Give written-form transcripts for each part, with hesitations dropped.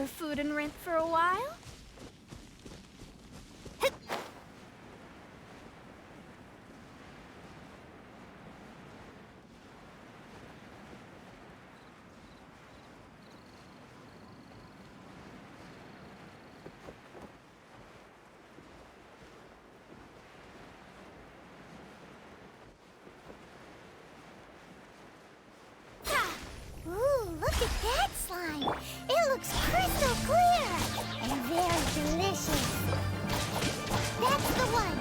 for food and rent for a while? Ooh, look at that slime! It looks crystal clear! And very delicious! That's the one!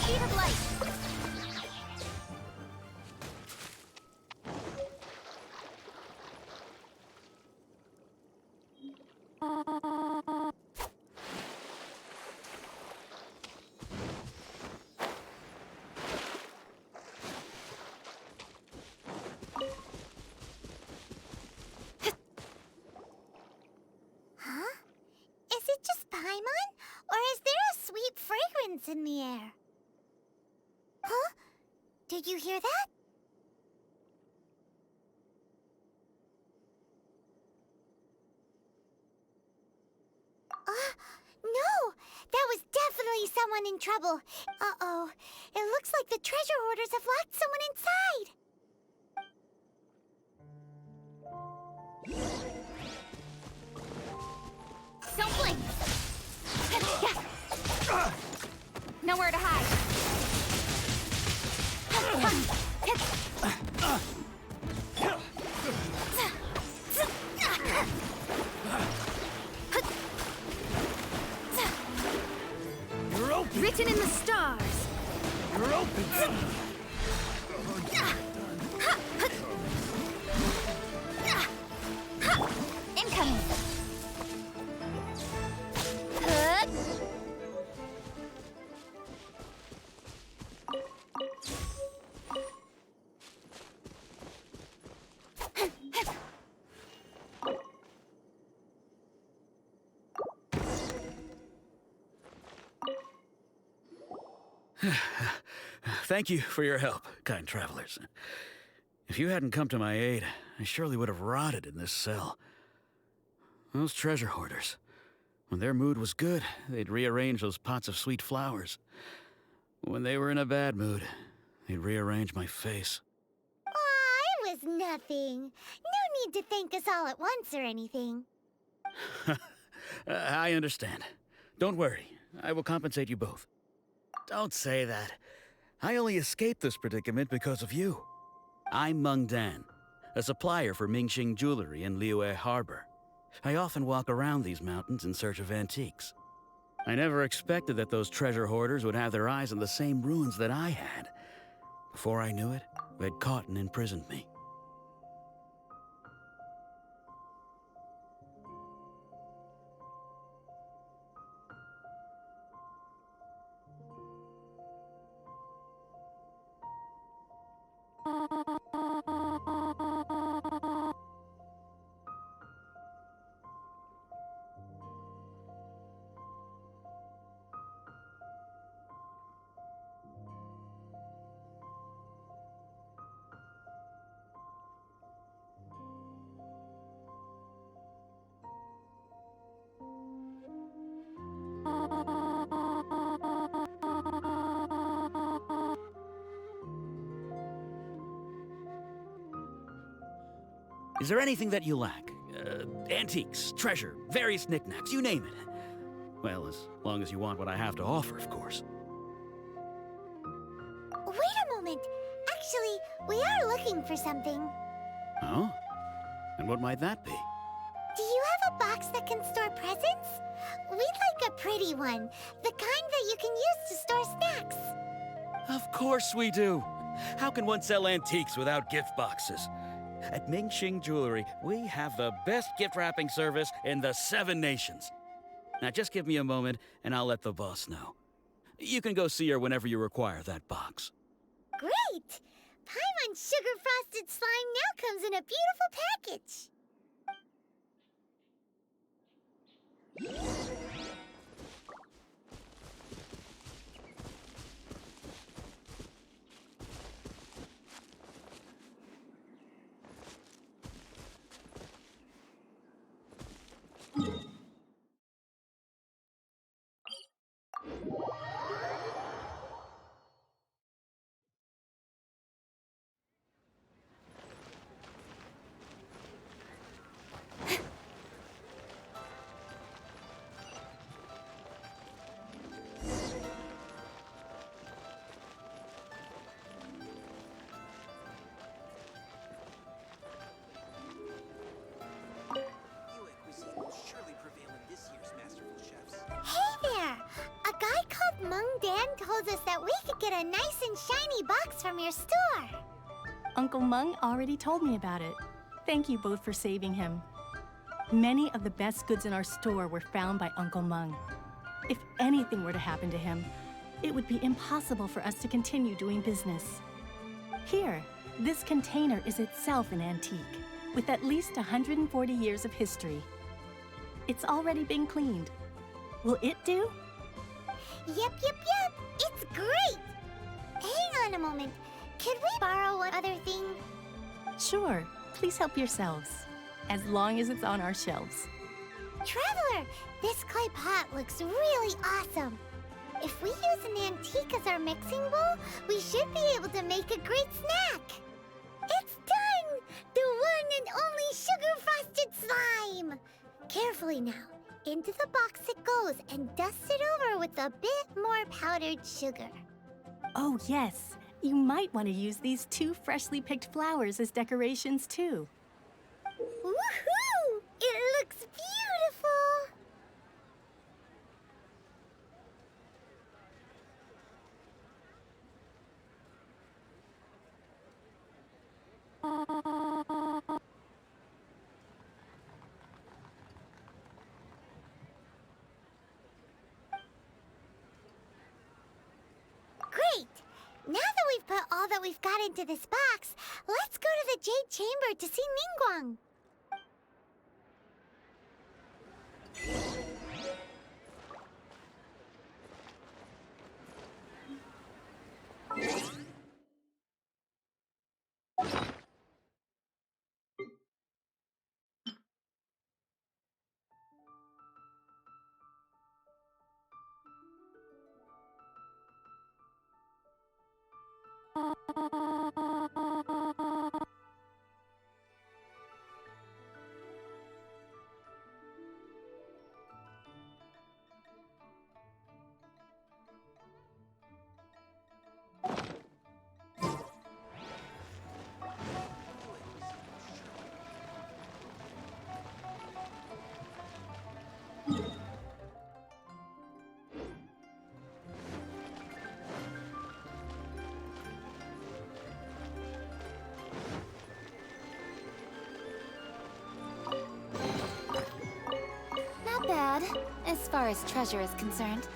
Sheet of light! Huh? Is it just Paimon? Or is there a sweet fragrance in the air? Huh? Did you hear that? No! That was definitely someone in trouble. Uh-oh. It looks like the treasure hoarders have locked someone inside. Don't blink! Nowhere to hide. You're open! Written in the stars. You're open! Incoming. Thank you for your help, kind travelers. If you hadn't come to my aid, I surely would have rotted in this cell. Those treasure hoarders, when their mood was good, they'd rearrange those pots of sweet flowers. When they were in a bad mood, they'd rearrange my face. Aw, it was nothing. No need to thank us all at once or anything. I understand. Don't worry, I will compensate you both. Don't say that. I only escaped this predicament because of you. I'm Meng Dan, a supplier for Mingxing jewelry in Liyue Harbor. I often walk around these mountains in search of antiques. I never expected that those treasure hoarders would have their eyes on the same ruins that I had. Before I knew it, they'd caught and imprisoned me. Is there anything that you lack? Antiques, treasure, various knickknacks, you name it. Well, as long as you want what I have to offer, of course. Wait a moment. Actually, we are looking for something. Oh? And what might that be? Do you have a box that can store presents? We'd like a pretty one. The kind that you can use to store snacks. Of course we do. How can one sell antiques without gift boxes? At Mingxing Jewelry, we have the best gift wrapping service in the 7 nations. Now just give me a moment, and I'll let the boss know. You can go see her whenever you require that box. Great! Paimon's sugar-frosted slime now comes in a beautiful package. told us that we could get a nice and shiny box from your store. Uncle Mung already told me about it. Thank you both for saving him. Many of the best goods in our store were found by Uncle Mung. If anything were to happen to him, it would be impossible for us to continue doing business. Here, this container is itself an antique, with at least 140 years of history. It's already been cleaned. Will it do? Yep. It's great! Hang on a moment. Could we borrow one other thing? Sure, please help yourselves, as long as it's on our shelves. Traveler, this clay pot looks really awesome. If we use an antique as our mixing bowl, we should be able to make a great snack. It's done! The one and only sugar-frosted slime! Carefully now. Into the box it goes and dust it over with a bit more powdered sugar. Oh yes, you might want to use these 2 freshly picked flowers as decorations too. Woohoo! It looks beautiful! Great! Now that we've put all that we've got into this box, let's go to the Jade Chamber to see Ningguang. Not bad, as far as treasure is concerned.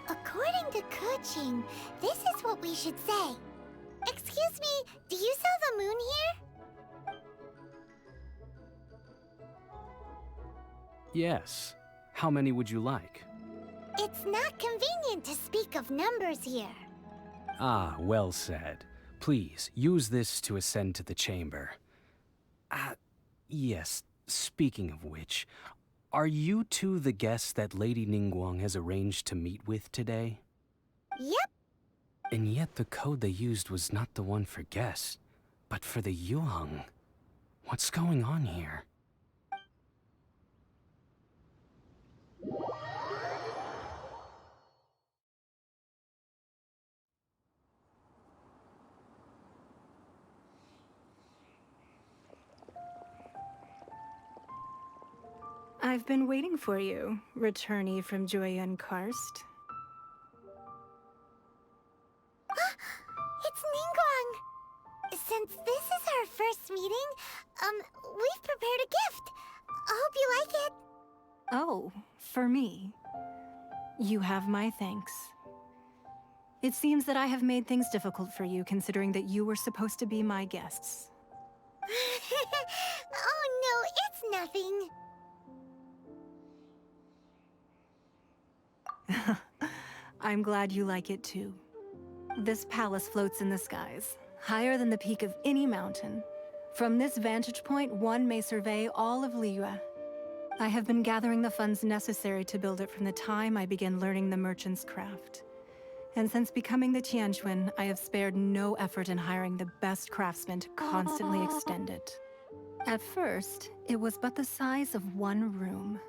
According to Kuching, this is what we should say. Excuse me, do you sell the moon here? Yes. How many would you like? It's not convenient to speak of numbers here. Ah, well said. Please, use this to ascend to the chamber. Yes, speaking of which, are you two the guests that Lady Ningguang has arranged to meet with today? Yep. And yet the code they used was not the one for guests, but for the Yuheng. What's going on here? I've been waiting for you, returnee from Joyun Karst. It's Ningguang! Since this is our first meeting, we've prepared a gift. I hope you like it. Oh, for me. You have my thanks. It seems that I have made things difficult for you, considering that you were supposed to be my guests. Oh no, it's nothing. I'm glad you like it too. This palace floats in the skies, higher than the peak of any mountain. From this vantage point, one may survey all of Liyue. I have been gathering the funds necessary to build it from the time I began learning the merchant's craft. And since becoming the Tianquan, I have spared no effort in hiring the best craftsmen to constantly extend it. At first, it was but the size of one room.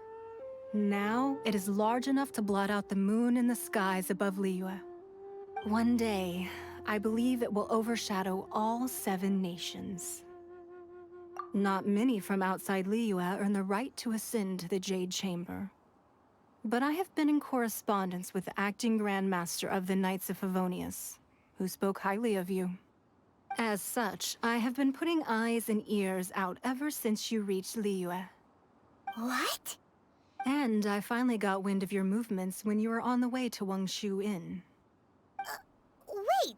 Now, it is large enough to blot out the moon in the skies above Liyue. One day, I believe it will overshadow all 7 nations. Not many from outside Liyue earn the right to ascend to the Jade Chamber. But I have been in correspondence with the acting Grand Master of the Knights of Favonius, who spoke highly of you. As such, I have been putting eyes and ears out ever since you reached Liyue. What? And I finally got wind of your movements when you were on the way to Wangshu Inn. Wait,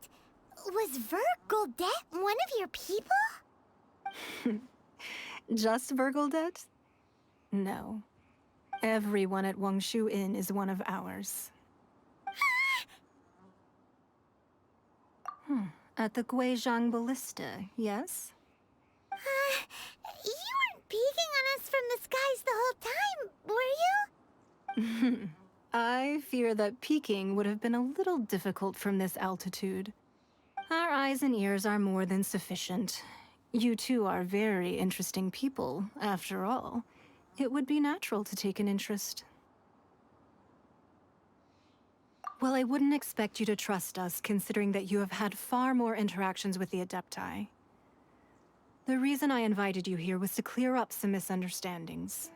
was Vergoldet one of your people? Just Vergoldet? No. Everyone at Wangshu Inn is one of ours. At the Guizhang Ballista, yes? You weren't peeking on us from the skies the whole time, were you? I fear that peeking would have been a little difficult from this altitude. Our eyes and ears are more than sufficient. You two are very interesting people, after all. It would be natural to take an interest. Well, I wouldn't expect you to trust us, considering that you have had far more interactions with the Adepti. The reason I invited you here was to clear up some misunderstandings.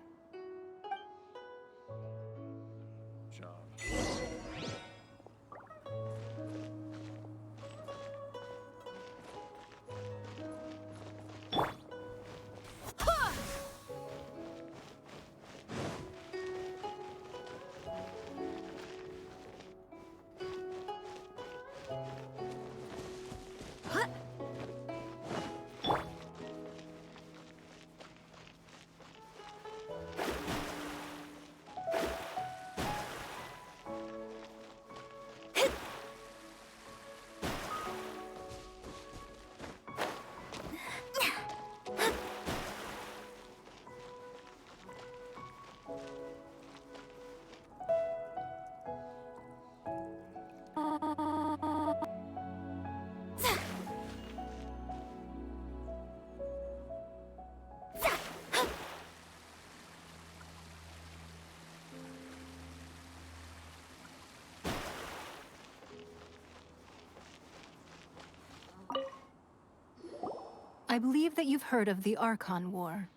I believe that you've heard of the Archon War.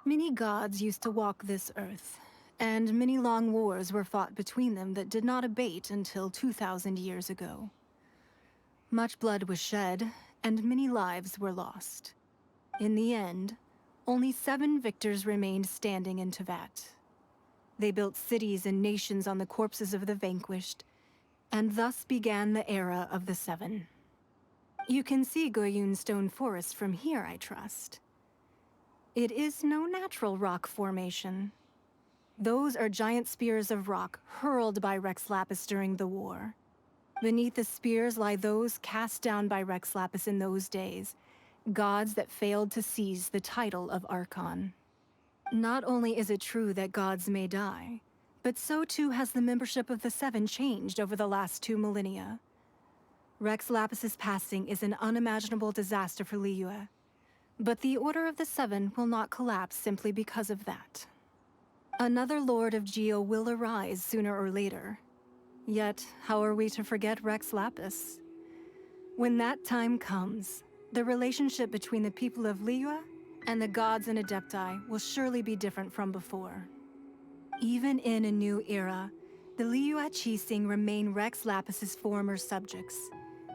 Many gods used to walk this earth, and many long wars were fought between them that did not abate until 2,000 years ago. Much blood was shed, and many lives were lost. In the end, only 7 victors remained standing in Tevat. They built cities and nations on the corpses of the vanquished, and thus began the era of the 7. You can see Goyun Stone Forest from here, I trust. It is no natural rock formation. Those are giant spears of rock hurled by Rex Lapis during the war. Beneath the spears lie those cast down by Rex Lapis in those days, gods that failed to seize the title of Archon. Not only is it true that gods may die, but so too has the membership of the 7 changed over the last 2 millennia. Rex Lapis's passing is an unimaginable disaster for Liyue, but the Order of the 7 will not collapse simply because of that. Another Lord of Geo will arise sooner or later. Yet, how are we to forget Rex Lapis? When that time comes, the relationship between the people of Liyue and the gods and Adepti will surely be different from before. Even in a new era, the Liyue Qixing remain Rex Lapis's former subjects.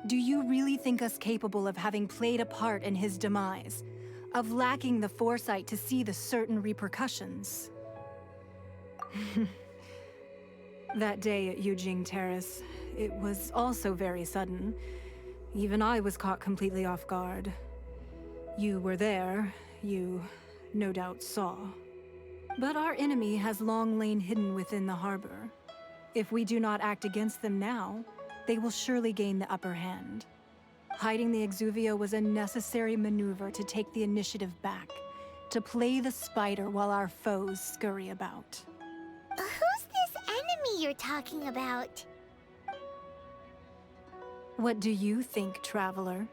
Do you really think us capable of having played a part in his demise? Of lacking the foresight to see the certain repercussions? That day at Yujing Terrace, it was also very sudden. Even I was caught completely off guard. You were there, you no doubt saw. But our enemy has long lain hidden within the harbor. If we do not act against them now, they will surely gain the upper hand. Hiding the Exuvia was a necessary maneuver to take the initiative back, to play the spider while our foes scurry about. Who's this enemy you're talking about? What do you think, Traveler?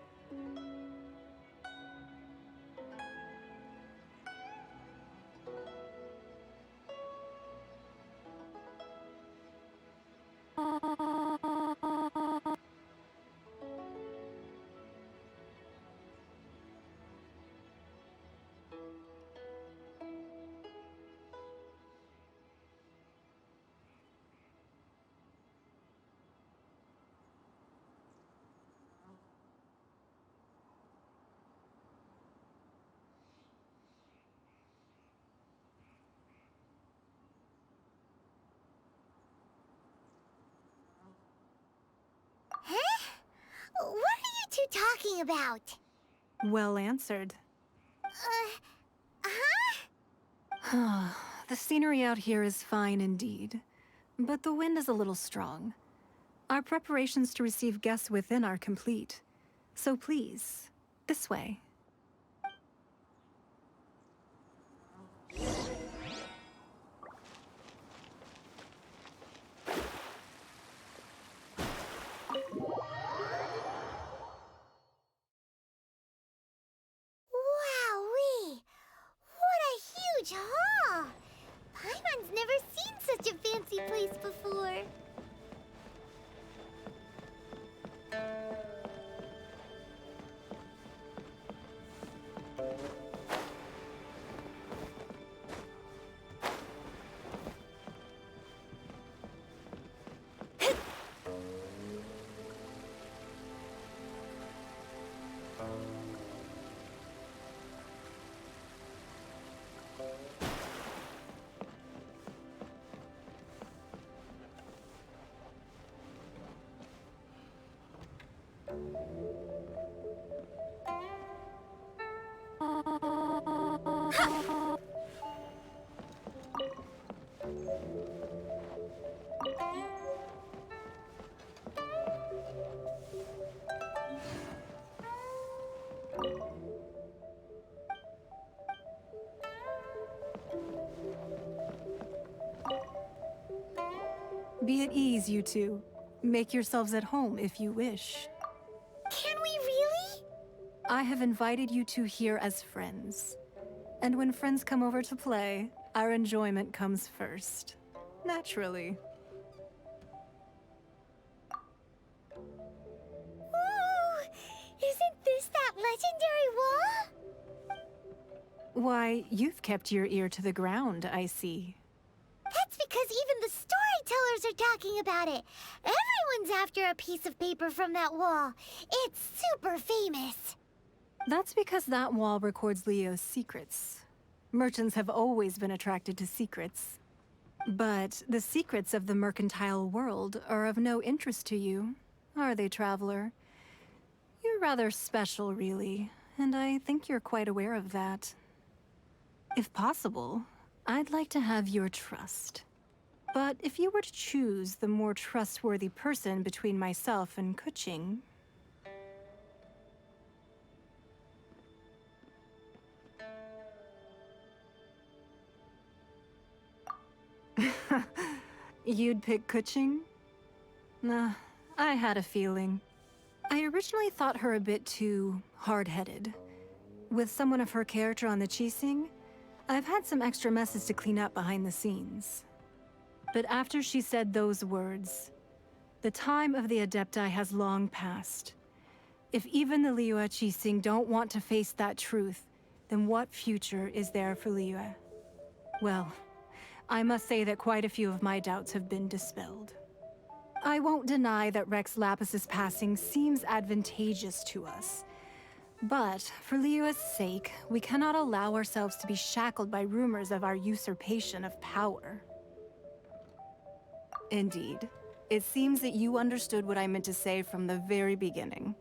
Huh? What are you two talking about? Well answered. Huh? The scenery out here is fine indeed, but the wind is a little strong. Our preparations to receive guests within are complete. So please, this way. Wowee! What a huge hall! Paimon's never seen such a fancy place before. Be at ease, you two. Make yourselves at home if you wish. Can we really? I have invited you two here as friends. And when friends come over to play, our enjoyment comes first. Naturally. Ooh! Isn't this that legendary wall? Why, you've kept your ear to the ground, I see. That's because even the storytellers are talking about it. Everyone's after a piece of paper from that wall. It's super famous. That's because that wall records Leo's secrets. Merchants have always been attracted to secrets. But the secrets of the mercantile world are of no interest to you, are they, Traveler? You're rather special, really, and I think you're quite aware of that. If possible, I'd like to have your trust. But if you were to choose the more trustworthy person between myself and Kuching... You'd pick Kuching? Nah, I had a feeling. I originally thought her a bit too hard-headed. With someone of her character on the Qixing, I've had some extra messes to clean up behind the scenes. But after she said those words, the time of the Adepti has long passed. If even the Liyue Qixing don't want to face that truth, then what future is there for Liyue? Well, I must say that quite a few of my doubts have been dispelled. I won't deny that Rex Lapis's passing seems advantageous to us. But for Liyue's sake, we cannot allow ourselves to be shackled by rumors of our usurpation of power. Indeed. It seems that you understood what I meant to say from the very beginning.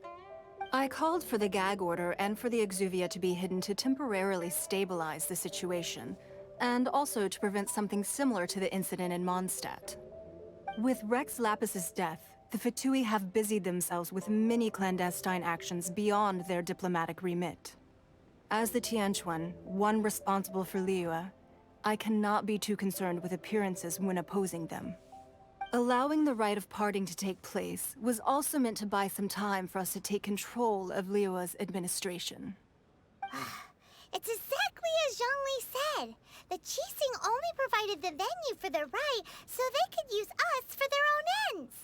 I called for the gag order and for the Exuvia to be hidden to temporarily stabilize the situation, and also to prevent something similar to the incident in Mondstadt. With Rex Lapis's death, the Fatui have busied themselves with many clandestine actions beyond their diplomatic remit. As the Tianquan, one responsible for Liyue, I cannot be too concerned with appearances when opposing them. Allowing the rite of parting to take place was also meant to buy some time for us to take control of Liyue's administration. It's exactly as Zhongli said. The Qixing only provided the venue for their rite so they could use us for their own ends.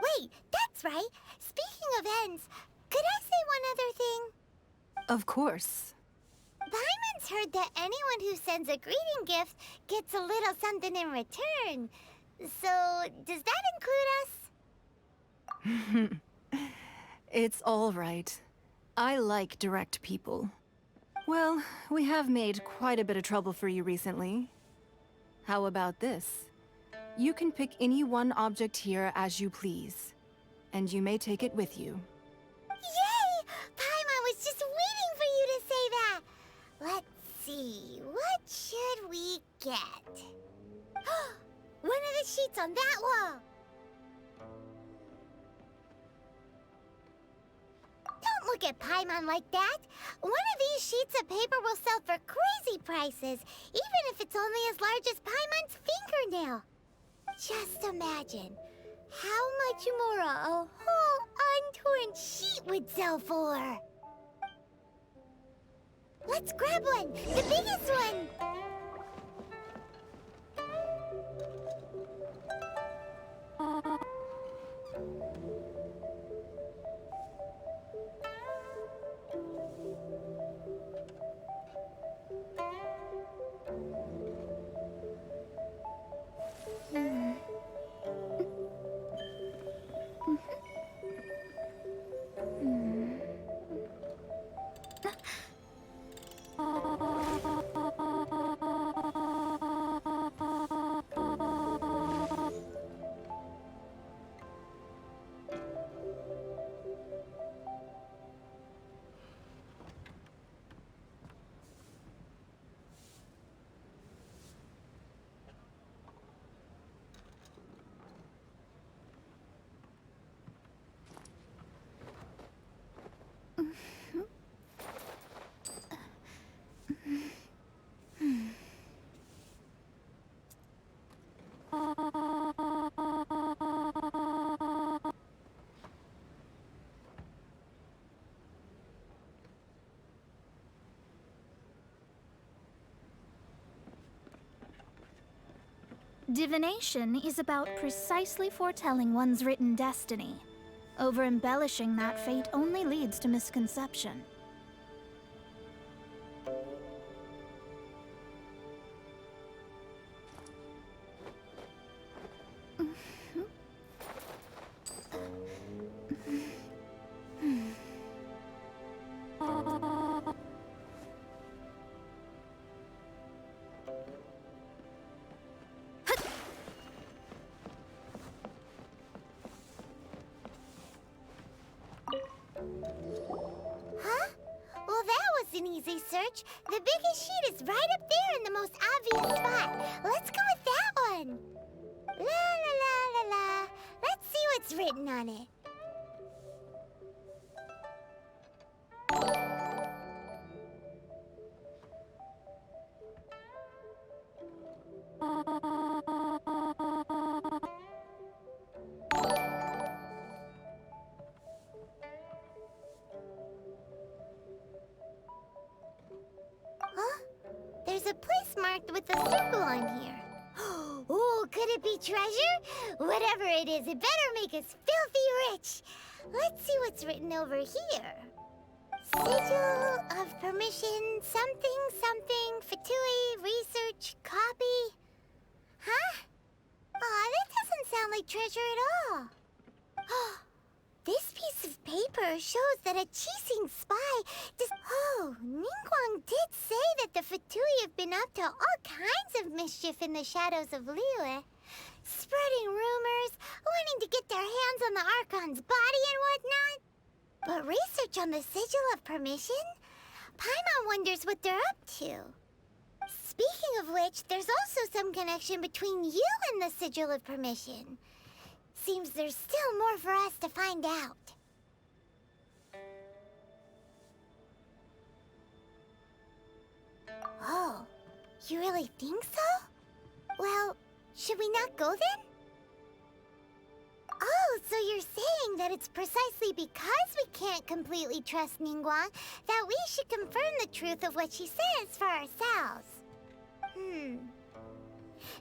Wait, that's right. Speaking of ends, could I say one other thing? Of course. Paimon's heard that anyone who sends a greeting gift gets a little something in return. So, does that include us? It's all right. I like direct people. Well, we have made quite a bit of trouble for you recently. How about this? You can pick any one object here as you please, and you may take it with you. Yay! Paimon was just waiting for you to say that! Let's see, what should we get? One of the sheets on that wall! Don't look at Paimon like that! One of these sheets of paper will sell for crazy prices, even if it's only as large as Paimon's fingernail. Just imagine how much more a whole untorn sheet would sell for. Let's grab one, the biggest one! Divination is about precisely foretelling one's written destiny. Over-embellishing that fate only leads to misconception. Huh? Well, that was an easy search. The biggest sheet is right up there in the most obvious spot. Let's go with that one. La la la la la. Let's see what's written on it. Huh? There's a place marked with a circle on here. Oh, could it be treasure? Whatever it is, it better make us filthy rich. Let's see what's written over here. Sigil of permission, something, something, Fatui, research, copy. Huh? Aw, that doesn't sound like treasure at all. This piece of paper shows that a Qixing spy just... Oh, Ningguang did say that the Fatui have been up to all kinds of mischief in the shadows of Liyue. Spreading rumors, wanting to get their hands on the Archon's body and whatnot. But research on the Sigil of Permission? Paimon wonders what they're up to. Speaking of which, there's also some connection between you and the Sigil of Permission. Seems there's still more for us to find out. Oh, you really think so? Well, should we not go then? Oh, so you're saying that it's precisely because we can't completely trust Ningguang that we should confirm the truth of what she says for ourselves.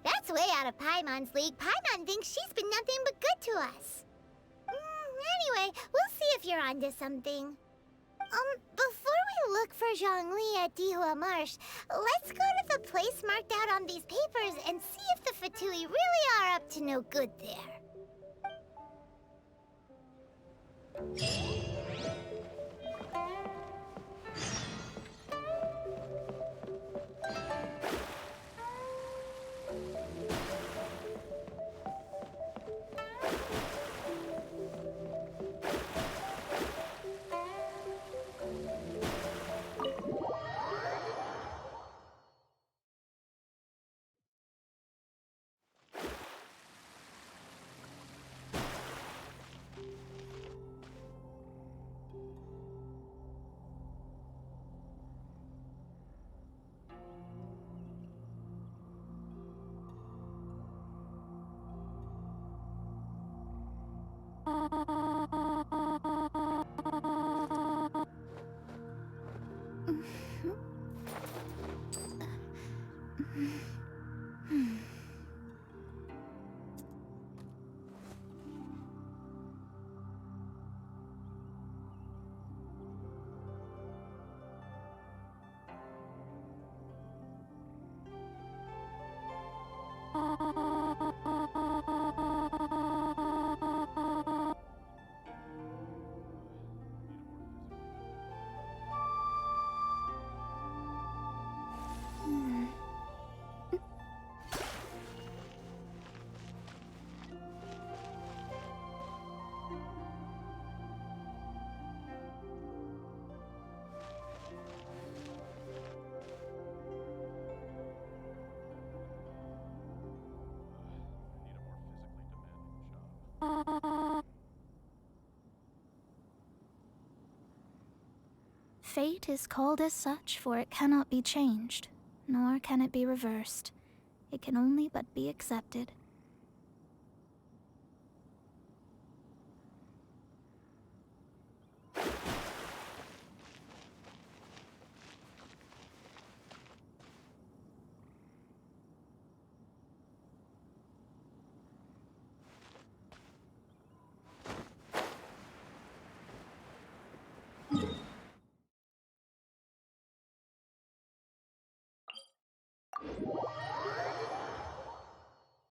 That's way out of Paimon's league. Paimon thinks she's been nothing but good to us. Anyway, we'll see if you're onto something. Before we look for Zhongli at Dihua Marsh, let's go to the place marked out on these papers and see if the Fatui really are up to no good there. Fate is called as such, for it cannot be changed, nor can it be reversed. It can only but be accepted.